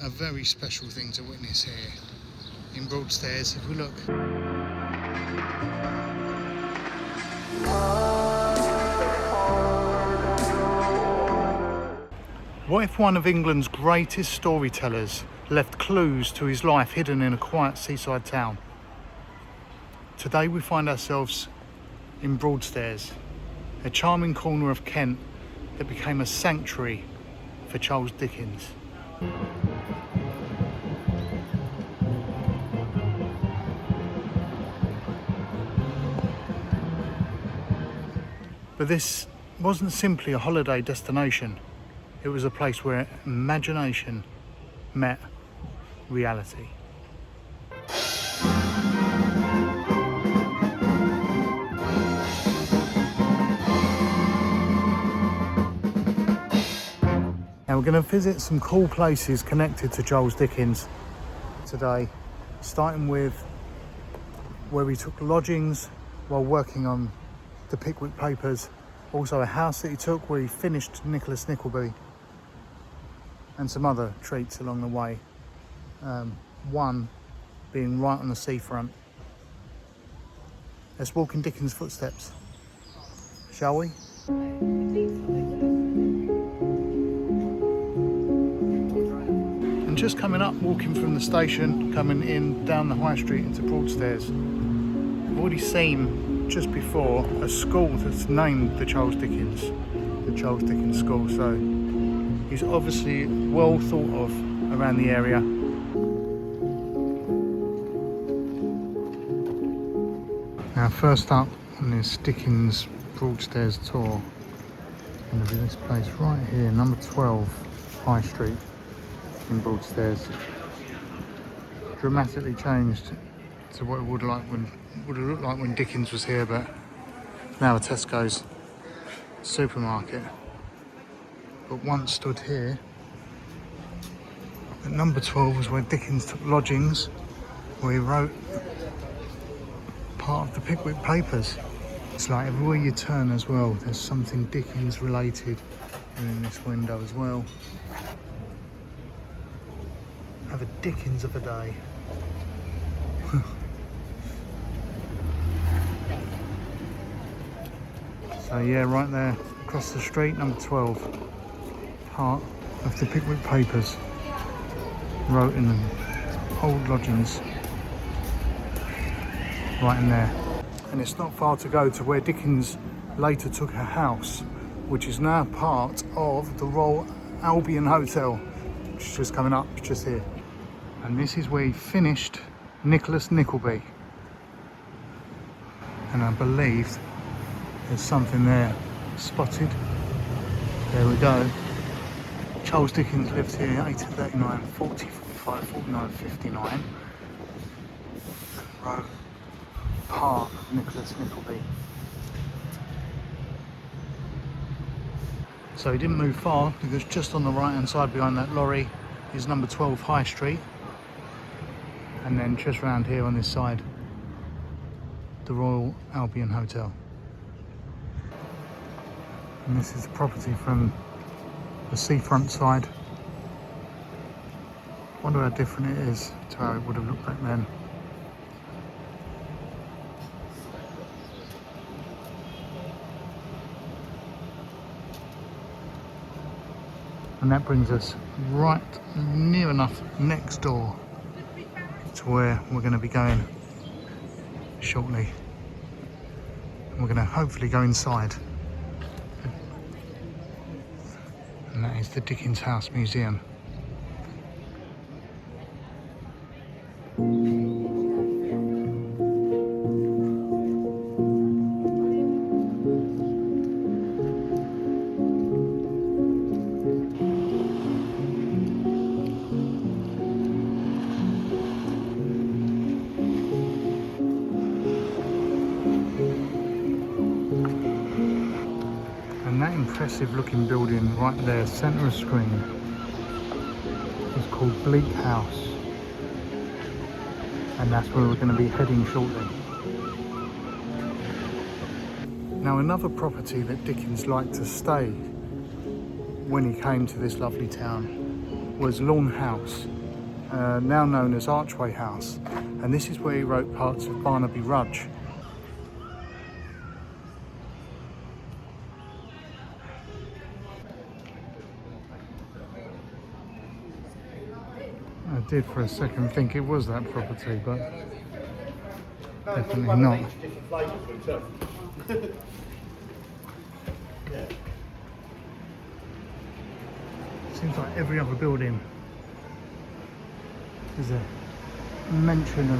a very special thing to witness here in Broadstairs. If we look, what if one of England's greatest storytellers left clues to his life hidden in a quiet seaside town? Today we find ourselves in Broadstairs, a charming corner of Kent that became a sanctuary for Charles Dickens. But this wasn't simply a holiday destination. It was a place where imagination met reality. Now we're going to visit some cool places connected to Charles Dickens today, starting with where he took lodgings while working on the Pickwick Papers, also a house that he took where he finished Nicholas Nickleby, and some other treats along the way, one being right on the seafront. Let's walk in Dickens' footsteps, shall we? And just coming up, walking from the station, coming in down the high street into Broadstairs, I've already seen just before a school that's named the Charles Dickens School, so he's obviously well thought of around the area. Now first up on this Dickens Broadstairs tour, going to be this place right here, number 12 High Street in Broadstairs. Dramatically changed to what it would have looked like when Dickens was here, but now a Tesco's supermarket. But once stood here. At number 12 was where Dickens took lodgings, where he wrote part of the Pickwick Papers. It's like everywhere you turn as well, there's something Dickens related in this window as well. Have a Dickens of a day. So yeah, right there across the street, number 12, part of the Pickwick Papers, wrote in the old lodgings, right in there. And it's not far to go to where Dickens later took a house, which is now part of the Royal Albion Hotel, which is just coming up, just here. And this is where he finished Nicholas Nickleby. And I believe there's something there spotted. There we go. Charles Dickens lived here 1839, 40, 45, 49, 59. Wrote part of Nicholas Nickleby. So he didn't move far, because just on the right hand side behind that lorry is number 12 High Street. And then just round here on this side, the Royal Albion Hotel. And this is the property from the seafront side. Wonder how different it is to how it would have looked back then. And that brings us right near enough next door to where we're going to be going shortly. We're going to hopefully go inside. And that is the Dickens House Museum. And that impressive looking building right there, centre of screen, is called Bleak House. And that's where we're going to be heading shortly. Now another property that Dickens liked to stay when he came to this lovely town was Lawn House, now known as Archway House, and this is where he wrote parts of Barnaby Rudge. I did for a second think it was that property, but definitely not. Seems like every other building is a mention of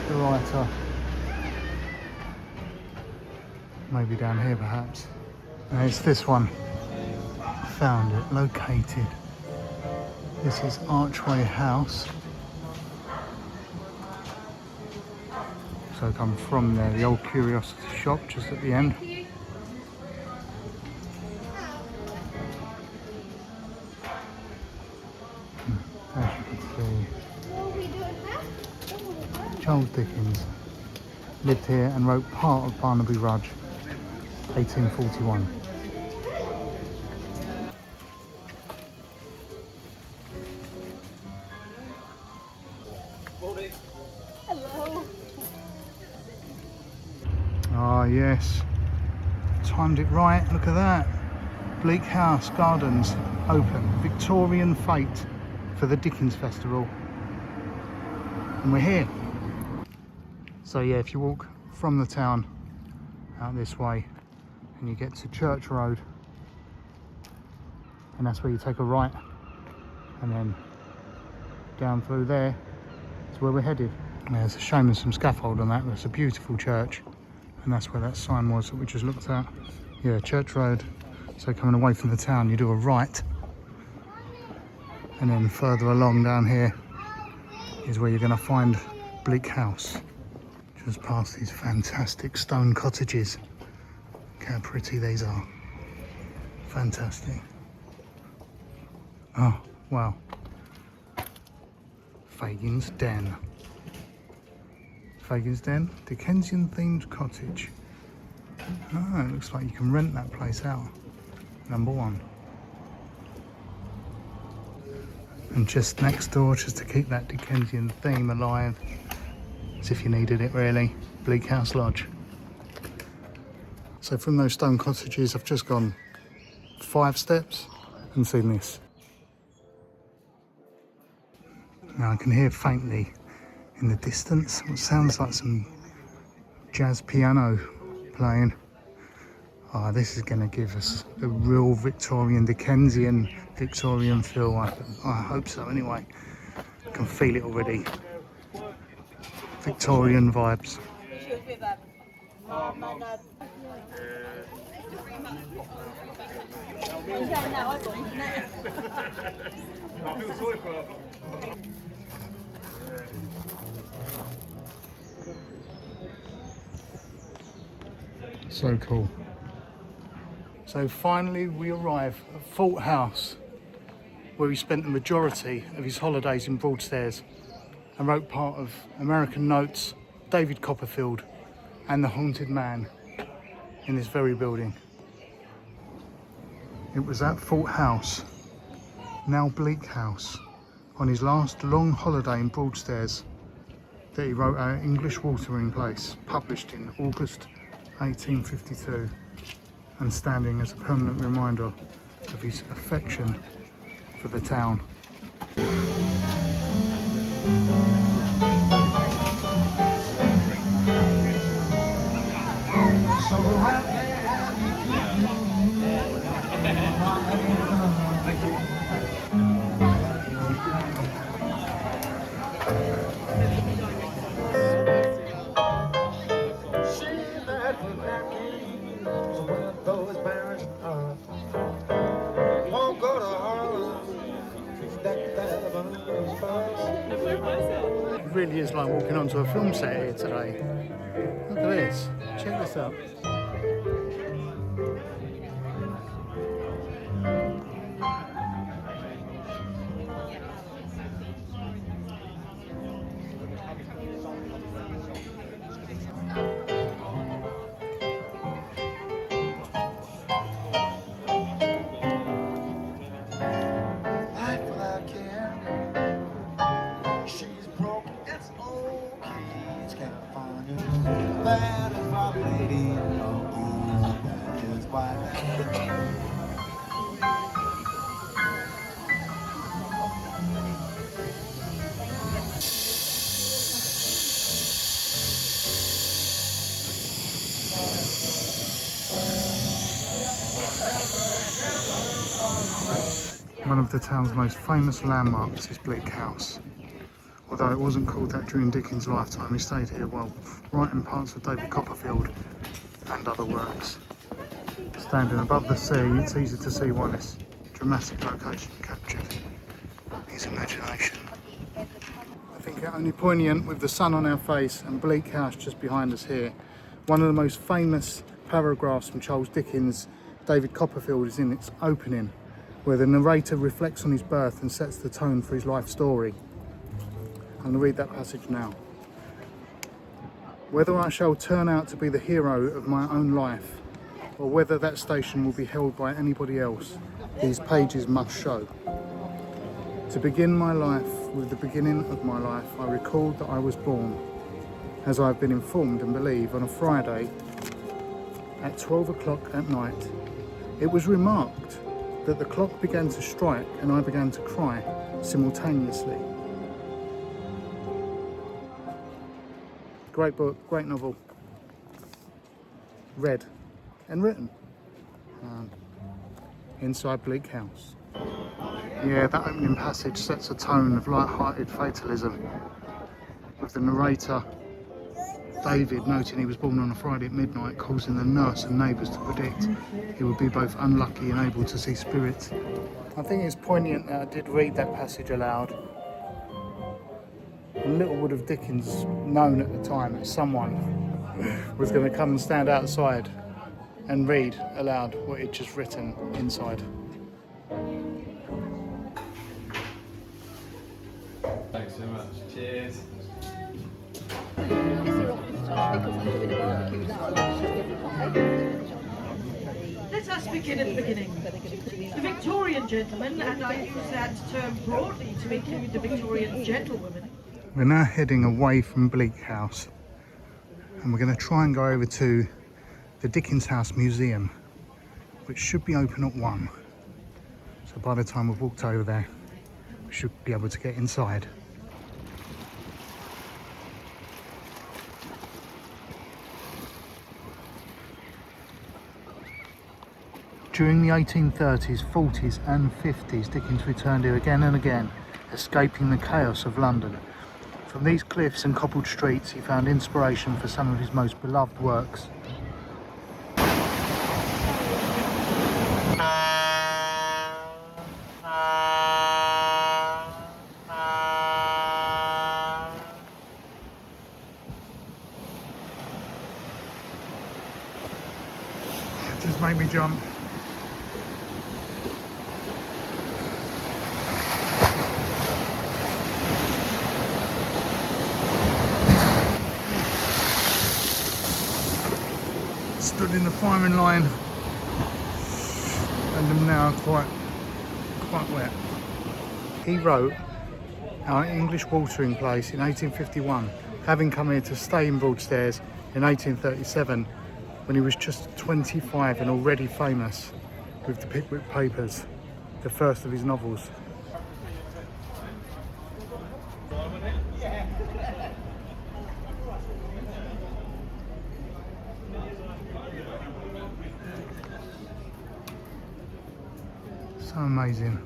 the writer. Maybe down here perhaps. And it's this one. Found it, located. This is Archway House. So come from there, the old curiosity shop just at the end. As you can see, Charles Dickens lived here and wrote part of Barnaby Rudge, 1841. Hello. Ah yes, timed it right, look at that. Bleak House Gardens open, Victorian Fete for the Dickens Festival. And we're here. So yeah, if you walk from the town out this way and you get to Church Road, and that's where you take a right, and then down through there is where we're headed. Yeah, it's a shame there's some scaffold on that, but it's a beautiful church, and that's where that sign was that we just looked at. Yeah, Church Road. So coming away from the town, you do a right, and then further along down here is where you're going to find Bleak House. Just past these fantastic stone cottages. Look how pretty these are. Fantastic. Oh, wow. Fagin's Den. Fagin's Den, Dickensian themed cottage. Oh, it looks like you can rent that place out. Number one. And just next door, just to keep that Dickensian theme alive, as if you needed it really, Bleak House Lodge. So from those stone cottages, I've just gone 5 steps and seen this. Now I can hear faintly in the distance what sounds like some jazz piano playing. Oh, this is going to give us the real Victorian, Dickensian Victorian feel. I hope so anyway. I can feel it already. Victorian vibes. So cool. So finally we arrive at Fort House, where he spent the majority of his holidays in Broadstairs and wrote part of American Notes, David Copperfield and The Haunted Man in this very building. It was at Fort House, now Bleak House, on his last long holiday in Broadstairs that he wrote Our English Watering Place, published in August 1852, and standing as a permanent reminder of his affection for the town. It really is like walking onto a film set here today. Look at this, check this out. One of the town's most famous landmarks is Bleak House. Although it wasn't called that during Dickens' lifetime, he stayed here while writing parts of David Copperfield and other works. Standing above the sea, it's easy to see why this dramatic location captured his imagination. I think it only poignant with the sun on our face and Bleak House just behind us here. One of the most famous paragraphs from Charles Dickens' David Copperfield is in its opening, where the narrator reflects on his birth and sets the tone for his life story. I'm going to read that passage now. Whether I shall turn out to be the hero of my own life, or whether that station will be held by anybody else, these pages must show. To begin my life with the beginning of my life, I recalled that I was born, as I have been informed and believe, on a Friday at 12 o'clock at night. It was remarked that the clock began to strike and I began to cry simultaneously. Great book, great novel. Read and written. Inside Bleak House. Yeah, that opening passage sets a tone of light-hearted fatalism, with the narrator, David, noting he was born on a Friday at midnight, causing the nurse and neighbours to predict he would be both unlucky and able to see spirits. I think it's poignant that I did read that passage aloud. And little would have Dickens known at the time that someone was going to come and stand outside and read aloud what he'd just written inside. Thanks so much. Cheers. Let us begin at the beginning. The Victorian gentleman, and I use that term broadly to include the Victorian gentlewoman. We're now heading away from Bleak House, and we're going to try and go over to the Dickens Museum, which should be open at 1. So by the time we've walked over there, we should be able to get inside. During the 1830s, 40s and 50s, Dickens returned here again and again, escaping the chaos of London. From these cliffs and cobbled streets, he found inspiration for some of his most beloved works. It just made me jump. Stood in the firing line and am now quite wet. He wrote Our English Watering Place in 1851, having come here to stay in Broadstairs in 1837 when he was just 25 and already famous with the Pickwick Papers, the first of his novels. So amazing.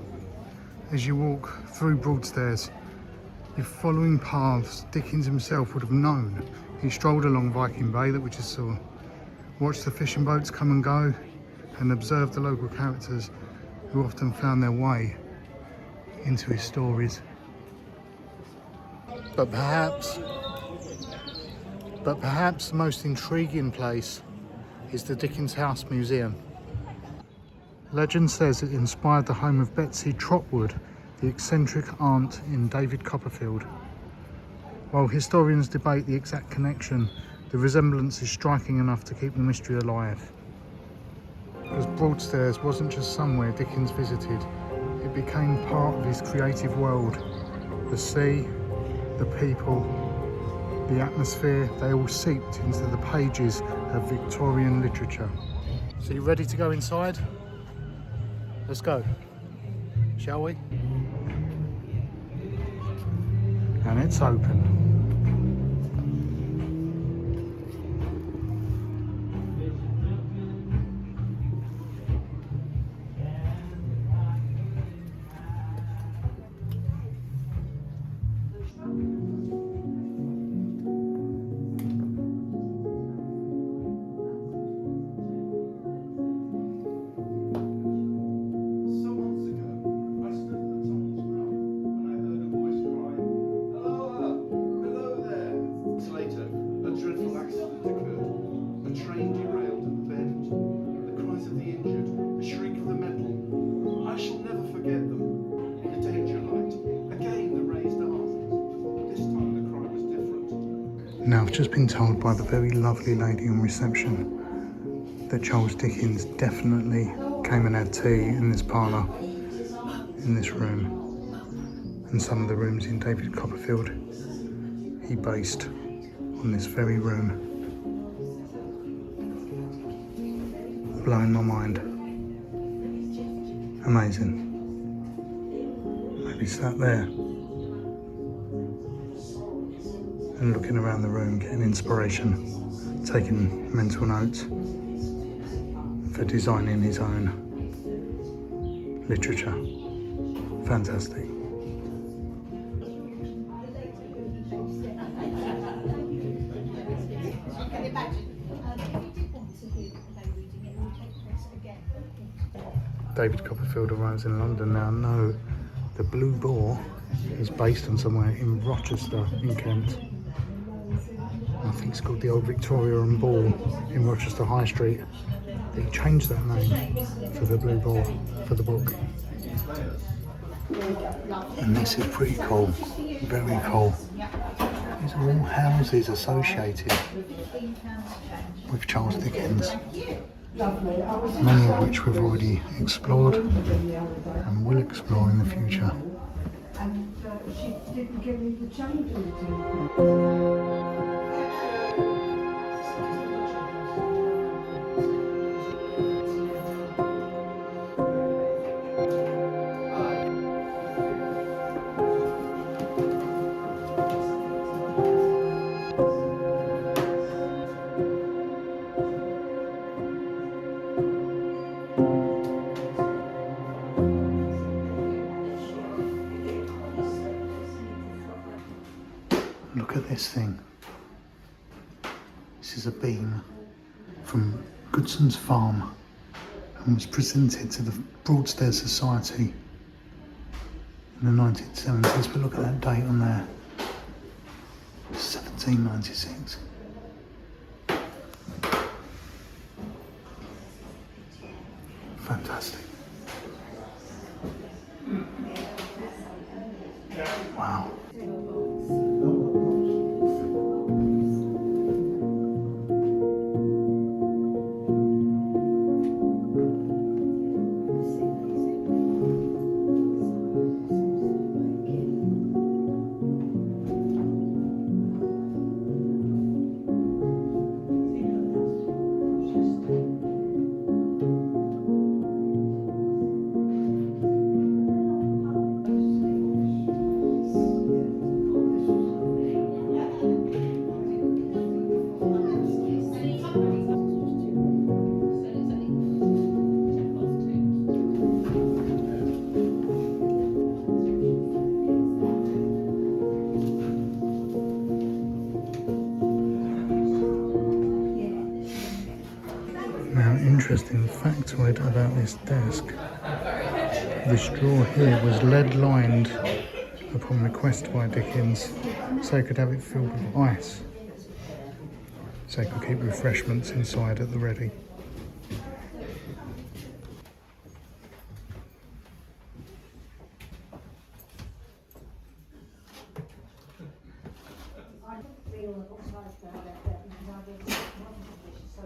As you walk through Broadstairs, you're following paths Dickens himself would have known. He strolled along Viking Bay that we just saw, watched the fishing boats come and go, and observed the local characters who often found their way into his stories. But perhaps the most intriguing place is the Dickens Museum. Legend says it inspired the home of Betsy Trotwood, the eccentric aunt in David Copperfield. While historians debate the exact connection, the resemblance is striking enough to keep the mystery alive. Because Broadstairs wasn't just somewhere Dickens visited, it became part of his creative world. The sea, the people, the atmosphere, they all seeped into the pages of Victorian literature. So you ready to go inside? Let's go, shall we? And it's open. Now, I've just been told by the very lovely lady on reception that Charles Dickens definitely came and had tea in this parlour, in this room, and some of the rooms in David Copperfield he based on this very room. Blowing my mind. Amazing. Maybe sat there and looking around the room, getting inspiration, taking mental notes for designing his own literature. Fantastic. David Copperfield arrives in London now. No, the Blue Boar is based on somewhere in Rochester in Kent. I think it's called the Old Victorian Ball in Rochester High Street. They changed that name for the Blue Ball for the book. And this is pretty cool, very cool. These are all houses associated with Charles Dickens, many of which we've already explored and will explore in the future. She didn't give me the change. Look at this thing. This is a beam from Goodson's farm and was presented to the Broadstairs Society in the 1970s, but look at that date on there, 1796. Fantastic. Wow. Now, interesting factoid about this desk. This drawer here was lead lined upon request by Dickens so he could have it filled with ice, so he could keep refreshments inside at the ready.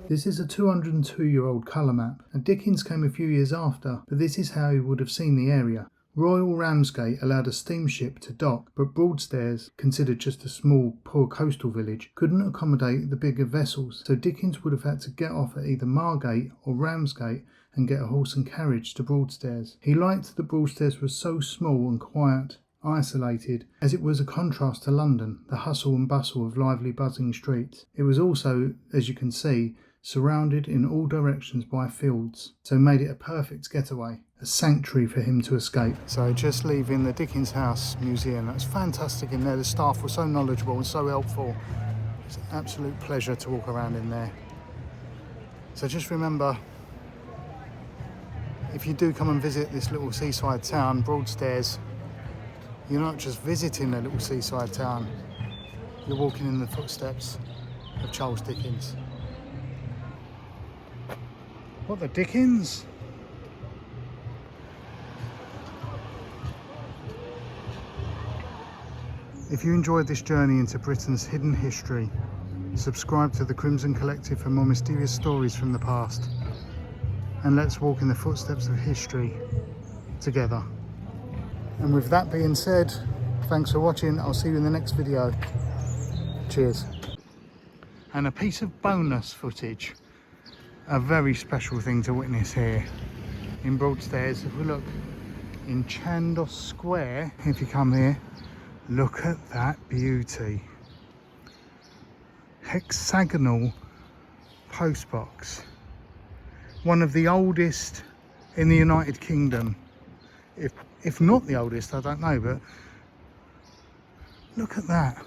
This is a 202-year-old colour map, and Dickens came a few years after, but this is how he would have seen the area. Royal Ramsgate allowed a steamship to dock, but Broadstairs, considered just a small, poor coastal village, couldn't accommodate the bigger vessels, so Dickens would have had to get off at either Margate or Ramsgate and get a horse and carriage to Broadstairs. He liked that Broadstairs was so small and quiet, isolated, as it was a contrast to London, the hustle and bustle of lively buzzing streets. It was also, as you can see, surrounded in all directions by fields, so made it a perfect getaway, a sanctuary for him to escape. So just leaving the Dickens House Museum, that's fantastic in there. The staff were so knowledgeable and so helpful. It's an absolute pleasure to walk around in there. So just remember, if you do come and visit this little seaside town, Broadstairs, you're not just visiting a little seaside town, you're walking in the footsteps of Charles Dickens. What the Dickens? If you enjoyed this journey into Britain's hidden history, subscribe to the Crimson Collective for more mysterious stories from the past. And let's walk in the footsteps of history together. And with that being said, thanks for watching. I'll see you in the next video. Cheers. And a piece of bonus footage. A very special thing to witness here in Broadstairs. If we look in Chandos Square, if you come here, look at that beauty. Hexagonal postbox. One of the oldest in the United Kingdom. If not the oldest, I don't know, but look at that.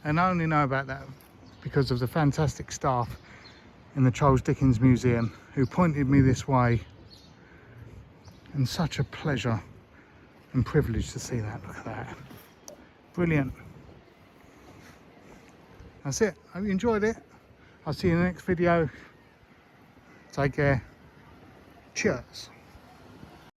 And I only know about that because of the fantastic staff in the Charles Dickens Museum who pointed me this way, and such a pleasure and privilege to see that. Look at that. Brilliant. That's it. Hope you enjoyed it. I'll see you in the next video. Take care. Cheers.